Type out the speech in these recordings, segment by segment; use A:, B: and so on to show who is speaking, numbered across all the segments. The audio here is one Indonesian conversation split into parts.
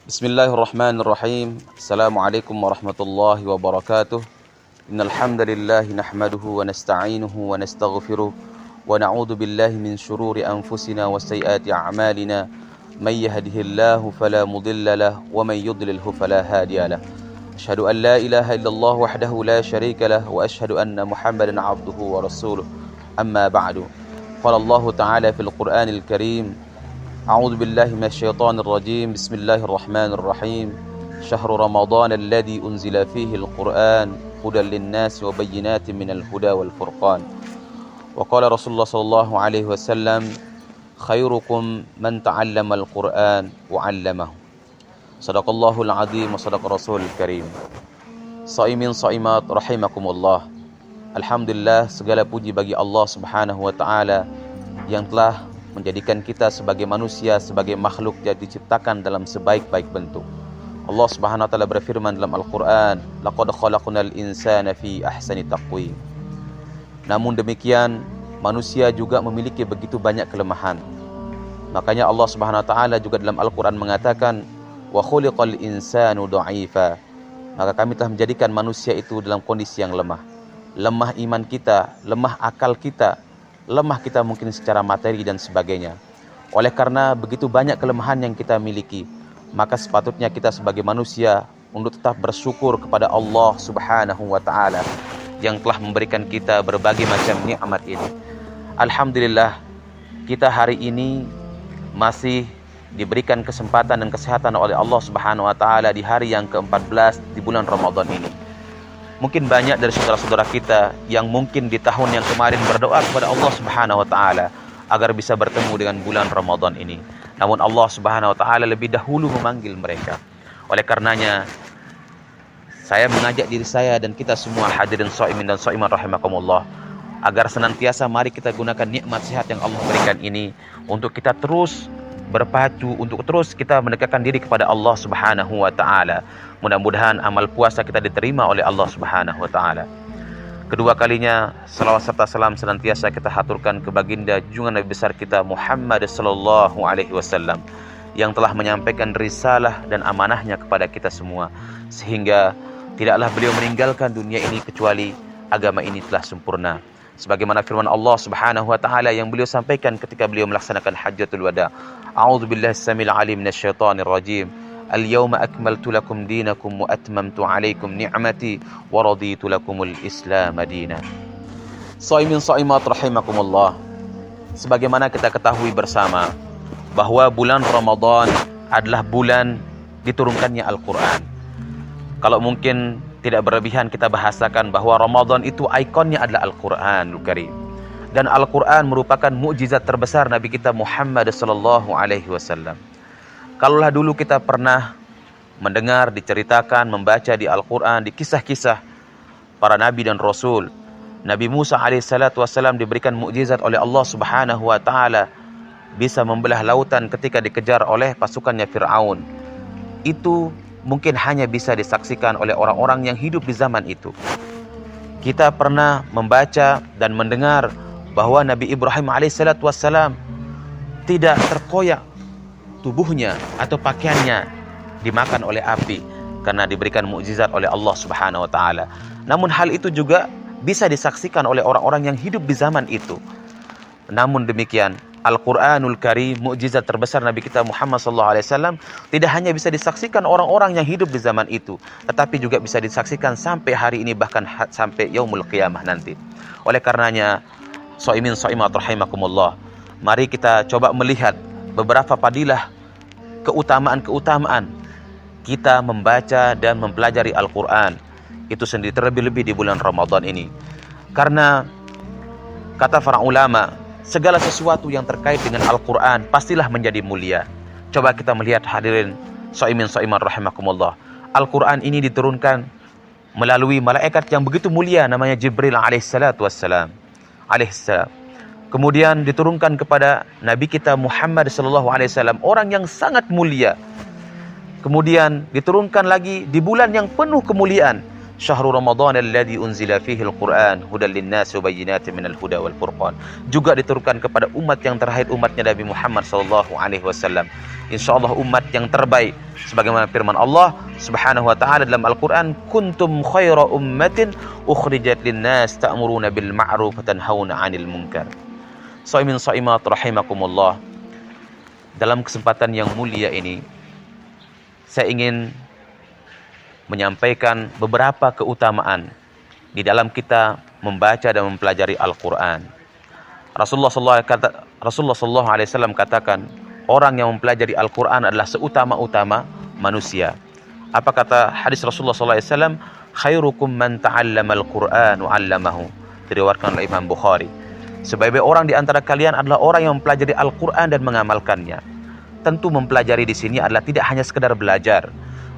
A: Bismillahirrahmanirrahim. Assalamualaikum warahmatullahi wabarakatuh. Innal hamdalillah nahmaduhu wa nasta'inuhu wa nastaghfiruh wa na'udzu billahi min shururi anfusina wa sayyiati a'malina. May yahdihillahu fala mudilla lahu wa may yudlilhu fala hadiya lahu. Asyhadu an la ilaha illallah wahdahu la syarika lahu wa asyhadu anna Muhammadan 'abduhu wa rasuluh. Amma ba'du. Qala Allah Ta'ala fil Qur'anil Karim. أعوذ بالله من الشيطان الرجيم بسم الله الرحمن الرحيم شهر رمضان الذي أنزل فيه القرآن هدى للناس وبينات من الهدى والفرقان وقال رسول الله صلى الله عليه وسلم خيركم من تعلم القرآن وعلمه صدق الله العظيم وصدق رسول الكريم. Shaimin shaimat rahimakumullah. Alhamdulillah, segala puji bagi Allah Subhanahu wa taala yang telah menjadikan kita sebagai manusia, sebagai makhluk yang diciptakan dalam sebaik-baik bentuk. Allah Subhanahu wa taala berfirman dalam Al-Qur'an, "Laqad khalaqnal insana fi ahsani taqwim." Namun demikian, manusia juga memiliki begitu banyak kelemahan. Makanya Allah Subhanahu wa taala juga dalam Al-Qur'an mengatakan, "Wa khuliqal insanu dha'ifa." Maka kami telah menjadikan manusia itu dalam kondisi yang lemah. Lemah iman kita, lemah akal kita, lemah kita mungkin secara materi dan sebagainya. Oleh karena begitu banyak kelemahan yang kita miliki, maka sepatutnya kita sebagai manusia untuk tetap bersyukur kepada Allah Subhanahu wa taala yang telah memberikan kita berbagai macam nikmat ini. Alhamdulillah, kita hari ini masih diberikan kesempatan dan kesehatan oleh Allah Subhanahu wa taala di hari yang ke-14 di bulan Ramadan ini. Mungkin banyak dari saudara-saudara kita yang mungkin di tahun yang kemarin berdoa kepada Allah Subhanahu wa taala agar bisa bertemu dengan bulan Ramadan ini. Namun Allah Subhanahu wa taala lebih dahulu memanggil mereka. Oleh karenanya saya mengajak diri saya dan kita semua hadirin shaimin dan shaimat rahimakumullah agar senantiasa mari kita gunakan nikmat sehat yang Allah berikan ini untuk kita terus berpacu, untuk terus kita mendekatkan diri kepada Allah Subhanahu wa taala. Mudah-mudahan amal puasa kita diterima oleh Allah Subhanahu wa taala. Kedua kalinya salawat serta salam senantiasa kita haturkan ke baginda junjungan Nabi besar kita Muhammad sallallahu alaihi wasallam yang telah menyampaikan risalah dan amanahnya kepada kita semua, sehingga tidaklah beliau meninggalkan dunia ini kecuali agama ini telah sempurna. Sebagaimana firman Allah Subhanahu wa taala yang beliau sampaikan ketika beliau melaksanakan hajjatul wada. A'udzubillahi samil alim minasyaitonir rajim. Al-yawma akmaltu lakum dinakum wa atmamtu 'alaikum ni'mati wa raditu lakumul Islam dinan. Shaimin shaimat rahimakumullah. Sebagaimana kita ketahui bersama bahwa bulan Ramadan adalah bulan diturunkannya Al-Qur'an. Kalau mungkin tidak berlebihan kita bahasakan bahwa Ramadan itu ikonnya adalah Al-Qur'anul Karim. Dan Al-Qur'an merupakan mukjizat terbesar Nabi kita Muhammad sallallahu alaihi wasallam. Kalaulah dulu kita pernah mendengar, diceritakan, membaca di Al-Qur'an, di kisah-kisah para nabi dan rasul. Nabi Musa alaihissalatu wassalam diberikan mukjizat oleh Allah Subhanahu wa taala bisa membelah lautan ketika dikejar oleh pasukannya Fir'aun. Itu mungkin hanya bisa disaksikan oleh orang-orang yang hidup di zaman itu. Kita pernah membaca dan mendengar bahwa Nabi Ibrahim alaihissalatu wassalam tidak terkoyak tubuhnya atau pakaiannya dimakan oleh api karena diberikan mukjizat oleh Allah Subhanahu wa taala. Namun hal itu juga bisa disaksikan oleh orang-orang yang hidup di zaman itu. Namun demikian, Al-Qur'anul Karim, mukjizat terbesar Nabi kita Muhammad sallallahu alaihi wasallam, tidak hanya bisa disaksikan orang-orang yang hidup di zaman itu, tetapi juga bisa disaksikan sampai hari ini, bahkan sampai yaumul qiyamah nanti. Oleh karenanya, shaimin shaimat rahimakumullah, mari kita coba melihat beberapa fadilah, keutamaan-keutamaan kita membaca dan mempelajari Al-Qur'an itu sendiri, terlebih-lebih di bulan Ramadan ini. Karena kata para ulama, segala sesuatu yang terkait dengan Al-Qur'an pastilah menjadi mulia. Coba kita melihat hadirin shaimin shaimat rahimakumullah. Al-Qur'an ini diturunkan melalui malaikat yang begitu mulia namanya Jibril alaihissalatu wassalam. Kemudian diturunkan kepada Nabi kita Muhammad sallallahu alaihi wasallam, orang yang sangat mulia. Kemudian diturunkan lagi di bulan yang penuh kemuliaan, Syahrul Ramadan alladzi unzila fihi al-Qur'an hudal lin-nas wa bayyinatin minal huda wal furqan. Juga diturunkan kepada umat yang terakhir, umatnya Nabi Muhammad sallallahu alaihi wasallam. Insyaallah umat yang terbaik, sebagaimana firman Allah Subhanahu wa taala dalam Al-Qur'an, kuntum khaira ummatin ukhrijat lin-nas ta'muruna bil ma'ruf wa tanhauna 'anil munkar. Shaimin shaimat rahimakumullah. Dalam kesempatan yang mulia ini, saya ingin menyampaikan beberapa keutamaan di dalam kita membaca dan mempelajari Al-Quran. Rasulullah SAW katakan, orang yang mempelajari Al-Quran adalah seutama-utama manusia. Apa kata hadis Rasulullah SAW? Khairukum man ta'allama Al-Quran wa 'allamahu. Diriwayatkan oleh Imam Bukhari. Sebaik-baik orang di antara kalian adalah orang yang mempelajari Al-Quran dan mengamalkannya. Tentu mempelajari di sini adalah tidak hanya sekedar belajar.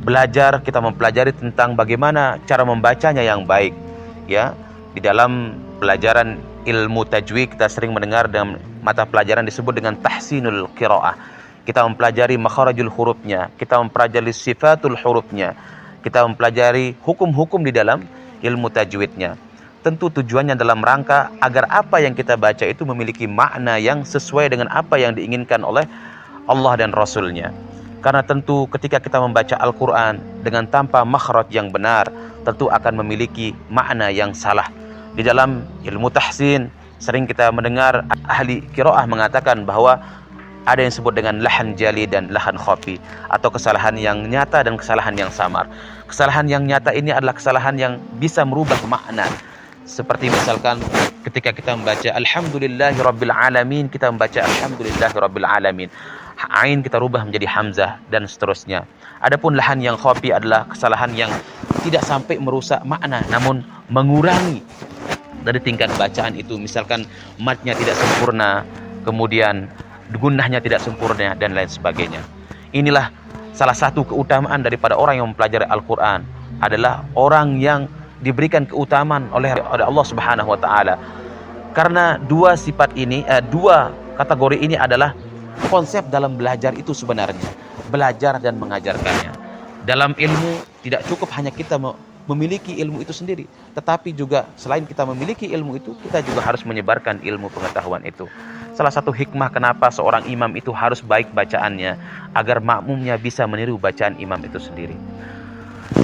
A: Belajar, kita mempelajari tentang bagaimana cara membacanya yang baik. Ya, di dalam pelajaran ilmu tajwid kita sering mendengar dalam mata pelajaran disebut dengan tahsinul qiraah. Kita mempelajari makharajul hurufnya, kita mempelajari sifatul hurufnya, kita mempelajari hukum-hukum di dalam ilmu tajwidnya. Tentu tujuannya dalam rangka agar apa yang kita baca itu memiliki makna yang sesuai dengan apa yang diinginkan oleh Allah dan Rasulnya. Karena tentu ketika kita membaca Al-Quran dengan tanpa makhraj yang benar, tentu akan memiliki makna yang salah. Di dalam ilmu tahsin, sering kita mendengar ahli qiraah mengatakan bahwa ada yang disebut dengan lahan jali dan lahan khafi, atau kesalahan yang nyata dan kesalahan yang samar. Kesalahan yang nyata ini adalah kesalahan yang bisa merubah makna. Seperti misalkan ketika kita membaca Alhamdulillahi Rabbil Alamin, kita membaca Alhamdulillahi Rabbil Alamin, ain kita rubah menjadi hamzah dan seterusnya. Adapun lahan yang khafi adalah kesalahan yang tidak sampai merusak makna, namun mengurangi dari tingkat bacaan itu. Misalkan matnya tidak sempurna, kemudian gunnahnya tidak sempurna, dan lain sebagainya. Inilah salah satu keutamaan daripada orang yang mempelajari Al-Quran, adalah orang yang diberikan keutamaan oleh Allah Subhanahu wa taala. Karena dua sifat ini, dua kategori ini adalah konsep dalam belajar itu sebenarnya, belajar dan mengajarkannya. Dalam ilmu tidak cukup hanya kita memiliki ilmu itu sendiri, tetapi juga selain kita memiliki ilmu itu, kita juga harus menyebarkan ilmu pengetahuan itu. Salah satu hikmah kenapa seorang imam itu harus baik bacaannya, agar makmumnya bisa meniru bacaan imam itu sendiri.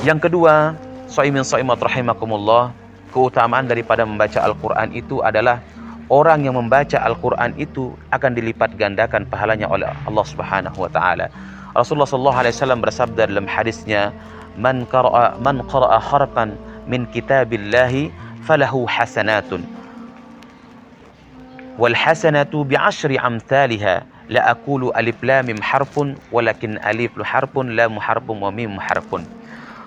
A: Yang kedua, shaimin shaimat rahimakumullah, keutamaan daripada membaca Al-Quran itu adalah orang yang membaca Al-Quran itu akan dilipat gandakan pahalanya oleh Allah Subhanahu wa taala. Rasulullah sallallahu alaihi wasallam bersabda dalam hadisnya, man qara'a harfan min kitabillahi falahu hasanatun wal hasanatu bi'ashri amsalha la aqulu alif lam mim harfun walakin alif harfun lam harfun wa mim harfun.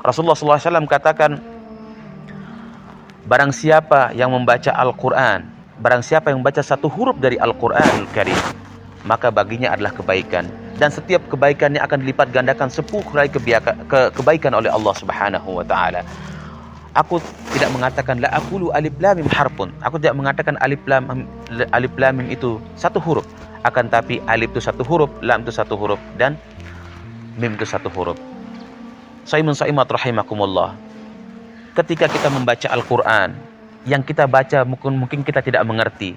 A: Rasulullah sallallahu alaihi wasallam katakan, barang siapa yang membaca Al-Quran, barang siapa yang membaca satu huruf dari Al-Quranul Karim, maka baginya adalah kebaikan, dan setiap kebaikannya akan dilipat gandakan 10 kali kebaikan oleh Allah Subhanahu wa taala. Aku tidak mengatakan la aqulu alif lam mim harfun. Aku tidak mengatakan alif lam mim itu satu huruf, akan tapi alif itu satu huruf, lam itu satu huruf, dan mim itu satu huruf. Shaimun shaimat rahimakumullah. Ketika kita membaca Al-Quran, yang kita baca mungkin kita tidak mengerti.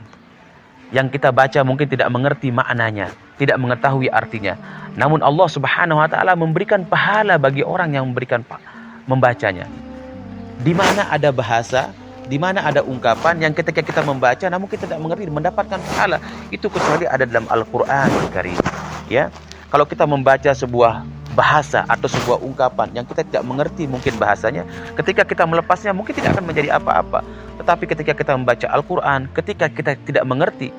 A: Yang kita baca mungkin tidak mengerti maknanya, tidak mengetahui artinya. Namun Allah Subhanahu wa taala memberikan pahala bagi orang yang membacanya. Di mana ada bahasa, di mana ada ungkapan yang ketika kita membaca namun kita tidak mengerti, mendapatkan pahala itu kecuali ada dalam Al-Qur'anul Karim. Ya. Kalau kita membaca sebuah bahasa atau sebuah ungkapan yang kita tidak mengerti mungkin bahasanya, ketika kita melepasnya mungkin tidak akan menjadi apa-apa. Tetapi ketika kita membaca Al-Quran, ketika kita tidak mengerti,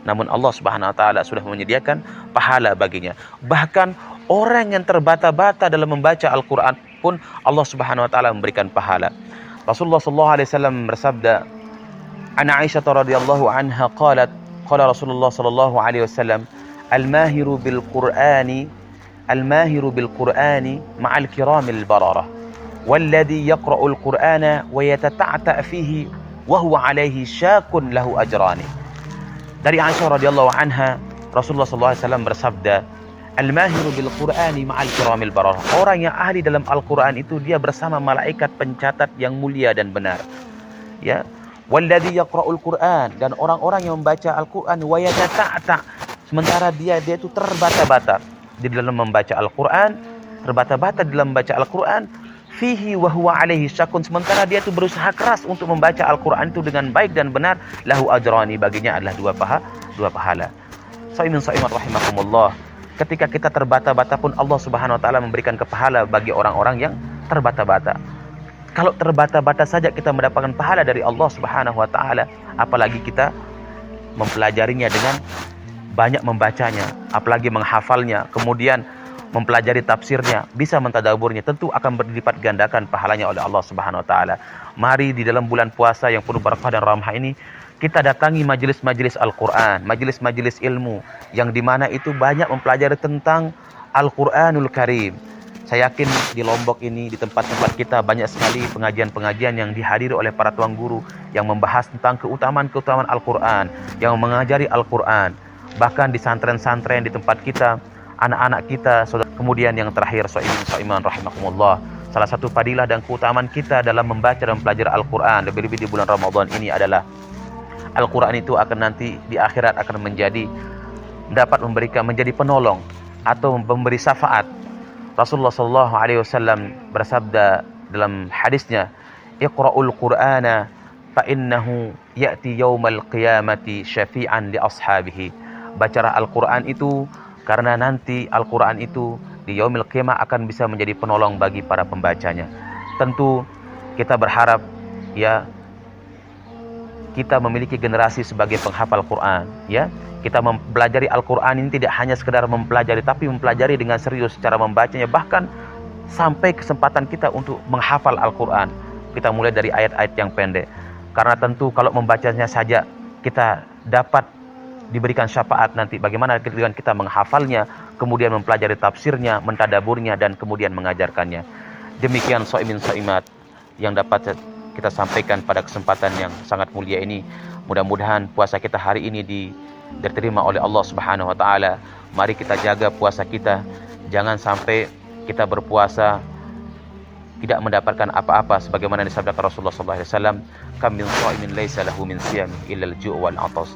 A: namun Allah Subhanahu wa taala sudah menyediakan pahala baginya. Bahkan orang yang terbata-bata dalam membaca Al-Quran pun Allah Subhanahu wa taala memberikan pahala. Rasulullah sallallahu alaihi wasallam bersabda, "An Aisyah radhiyallahu anha qalat, qala Rasulullah sallallahu alaihi wasallam, al-mahiru bil Qur'ani ma'al kiramil bararah walladhi yaqra'ul Qur'ana wa yatata'ta' fihi wa huwa 'alaihi syakun lahu ajrani." Dari Aisyah radhiyallahu anha, Rasulullah sallallahu alaihi wasallam bersabda, Al-mahiru bil Qur'ani ma'al kiramil bararah. Orang yang ahli dalam Al-Qur'an itu dia bersama malaikat pencatat yang mulia dan benar. Ya. Walladzi yaqra'ul Qur'an, dan orang-orang yang membaca Al-Qur'an wa yatata'ta, sementara dia itu terbata-bata di dalam membaca Al-Qur'an, terbata-bata di dalam membaca Al-Qur'an, fihi wa huwa alaihi syakun, sementara dia itu berusaha keras untuk membaca Al-Qur'an itu dengan baik dan benar, lahu ajrani, baginya adalah dua pahala. Shaimin shaimat rahimakumullah. Ketika kita terbata-bata pun Allah Subhanahu wa taala memberikan pahala bagi orang-orang yang terbata-bata. Kalau terbata-bata saja kita mendapatkan pahala dari Allah Subhanahu wa taala, apalagi kita mempelajarinya dengan banyak membacanya, apalagi menghafalnya, kemudian mempelajari tafsirnya, bisa mentadaburnya, tentu akan berlipat gandakan pahalanya oleh Allah Subhanahu wa taala. Mari di dalam bulan puasa yang penuh barakah dan rahmah ini kita datangi majelis-majelis Al-Qur'an, majelis-majelis ilmu yang dimana itu banyak mempelajari tentang Al-Qur'anul Karim. Saya yakin di Lombok ini, di tempat-tempat kita banyak sekali pengajian-pengajian yang dihadiri oleh para tuan guru yang membahas tentang keutamaan-keutamaan Al-Qur'an, yang mengajari Al-Qur'an. Bahkan di santren-santren di tempat kita, anak-anak kita, kemudian yang terakhir, shaiman rahimakumullah, salah satu fadilah dan keutamaan kita dalam membaca dan mempelajari Al-Qur'an, lebih-lebih di bulan Ramadan ini adalah Al-Qur'an itu akan nanti di akhirat akan dapat menjadi penolong atau memberi syafaat. Rasulullah SAW bersabda dalam hadisnya, "Iqra'ul Qur'ana fa innahu ya'ti yaumal qiyamati syafi'an li ashabihi." Bacalah Al-Qur'an itu karena nanti Al-Qur'an itu di yaumil qiyamah akan bisa menjadi penolong bagi para pembacanya. Tentu kita berharap ya kita memiliki generasi sebagai penghafal Quran, ya. Kita mempelajari Al-Qur'an ini tidak hanya sekedar mempelajari, tapi mempelajari dengan serius cara membacanya, bahkan sampai kesempatan kita untuk menghafal Al-Qur'an. Kita mulai dari ayat-ayat yang pendek. Karena tentu kalau membacanya saja kita dapat diberikan syafaat nanti, bagaimana dengan kita menghafalnya, kemudian mempelajari tafsirnya, mentadaburnya, dan kemudian mengajarkannya. Demikian shaimin shaimat yang dapat kita sampaikan pada kesempatan yang sangat mulia ini. Mudah-mudahan puasa kita hari ini diterima oleh Allah Subhanahu wa taala. Mari kita jaga puasa kita. Jangan sampai kita berpuasa tidak mendapatkan apa-apa sebagaimana disabdakan Rasulullah sallallahu alaihi wasallam, "Kam min shaimin laisa lahu min siyam illa al-ju' wal 'atas."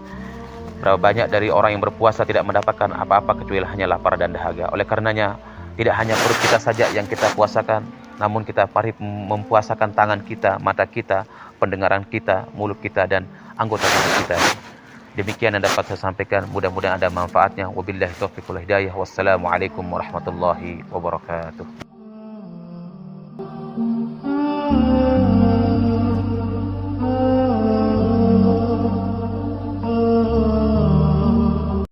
A: Berapa banyak dari orang yang berpuasa tidak mendapatkan apa-apa kecuali hanya lapar dan dahaga. Oleh karenanya, tidak hanya perut kita saja yang kita puasakan, namun kita mempuasakan tangan kita, mata kita, pendengaran kita, mulut kita, dan anggota tubuh kita. Demikian yang dapat saya sampaikan. Mudah-mudahan ada manfaatnya. Wabillahi taufiq wal hidayah. Wassalamualaikum warahmatullahi wabarakatuh.